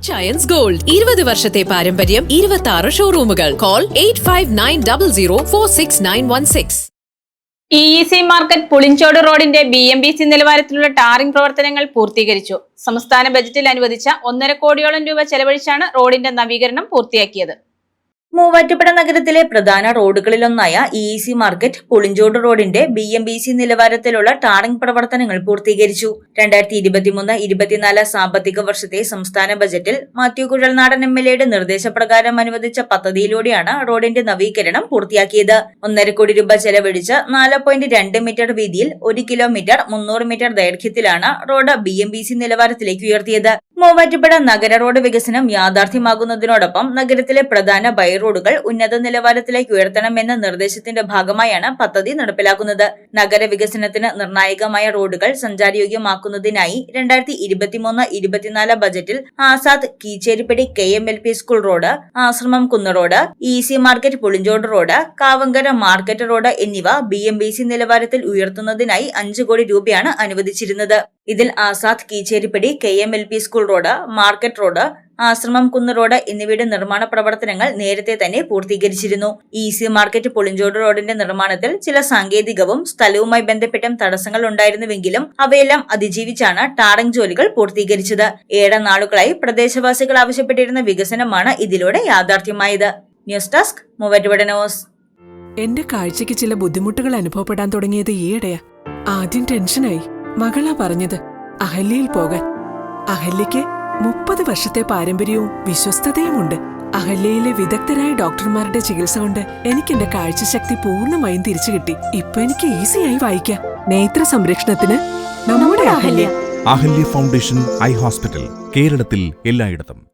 ചയൻസ് gold 20 വർഷത്തെ പാരമ്പര്യം 26 ഷോറൂമുകൾ. Call 8590046916. EEC market Pulinchode റോഡിന്റെ BMBC നിലവാരത്തിലുള്ള ടാറിംഗ് പ്രവർത്തനങ്ങൾ പൂർത്തീകരിച്ചു. സംസ്ഥാന ബജറ്റിൽ അനുവദിച്ച 1.5 കോടിയോളം രൂപ ചെലവഴിച്ചാണ് റോഡിന്റെ നവീകരണം പൂർത്തിയാക്കിയത്. മൂവാറ്റുപുഴ നഗരത്തിലെ പ്രധാന റോഡുകളിലൊന്നായ EEC മാർക്കറ്റ് പുളിഞ്ചോട് റോഡിന്റെ BMBC നിലവാരത്തിലുള്ള ടാറിംഗ് പ്രവർത്തനങ്ങൾ പൂർത്തീകരിച്ചു. 2023-24 സാമ്പത്തിക വർഷത്തെ സംസ്ഥാന ബജറ്റിൽ മാത്യു കുഴൽനാടൻ MLAയുടെ നിർദ്ദേശപ്രകാരം അനുവദിച്ച പദ്ധതിയിലൂടെയാണ് റോഡിന്റെ നവീകരണം പൂർത്തിയാക്കിയത്. 1.5 കോടി രൂപ ചെലവഴിച്ച് 4.2 മീറ്റർ വീതിയിൽ 1 കിലോമീറ്റർ 300 മീറ്റർ ദൈർഘ്യത്തിലാണ് റോഡ് BMBC നിലവാരത്തിലേക്ക് ഉയർത്തിയത്. മൂവാറ്റുപുഴ നഗര റോഡ് വികസനം യാഥാർത്ഥ്യമാകുന്നതിനോടൊപ്പം നഗരത്തിലെ പ്രധാന ബൈ റോഡുകൾ ഉന്നത നിലവാരത്തിലേക്ക് ഉയർത്തണമെന്ന നിർദ്ദേശത്തിന്റെ ഭാഗമായാണ് പദ്ധതി നടപ്പിലാക്കുന്നത്. നഗര വികസനത്തിന് നിർണായകമായ റോഡുകൾ സഞ്ചാരയോഗ്യമാക്കുന്നതിനായി 2023-24 ബജറ്റിൽ Azad Keecheripady KMLP school road, Ashramam Kunnu road, EEC market Pulinchodu road, Kavumkara market road എന്നിവ BMBC നിലവാരത്തിൽ ഉയർത്തുന്നതിനായി 5 കോടി രൂപയാണ് അനുവദിച്ചിരുന്നത്. ഇതിൽ Azad Keecheripady KMLP school road, market road, Ashramam Kunnu road എന്നിവയുടെ നിർമ്മാണ പ്രവർത്തനങ്ങൾ നേരത്തെ തന്നെ പൂർത്തീകരിച്ചിരുന്നു. EEC മാർക്കറ്റ് പുളിഞ്ചോട് റോഡിന്റെ നിർമ്മാണത്തിൽ ചില സാങ്കേതികവും സ്ഥലവുമായി ബന്ധപ്പെട്ട തടസ്സങ്ങൾ ഉണ്ടായിരുന്നുവെങ്കിലും അവയെല്ലാം അതിജീവിച്ചാണ് ടാറിംഗ് ജോലികൾ പൂർത്തീകരിച്ചത്. 7 നാളുകളായി പ്രദേശവാസികൾ ആവശ്യപ്പെട്ടിരുന്ന വികസനമാണ് ഇതിലൂടെ യാഥാർത്ഥ്യമായത്. News desk Muvattupuzha news. എന്റെ കാഴ്ചയ്ക്ക് ചില ബുദ്ധിമുട്ടുകൾ അനുഭവപ്പെടാൻ തുടങ്ങിയത് ഈയിടെയാ. ആദ്യം ടെൻഷനായി. മകളാ പറഞ്ഞത് അഹല്യയിൽ പോകാൻ. അഹല്യയ്ക്ക് 30 വർഷത്തെ പാരമ്പര്യവും വിശ്വസ്തതയുമുണ്ട്. അഹല്യയിലെ വിദഗ്ധരായ ഡോക്ടർമാരുടെ ചികിത്സ കൊണ്ട് എനിക്ക് എന്റെ കാഴ്ചശക്തി പൂർണ്ണമായും തിരിച്ചു കിട്ടി. ഇപ്പൊ എനിക്ക് ഈസിയായി വായിക്കാം. നേത്ര സംരക്ഷണത്തിന് നമ്മുടെ Ahalya. Ahalya foundation eye hospital, കേരളത്തിൽ എല്ലായിടത്തും.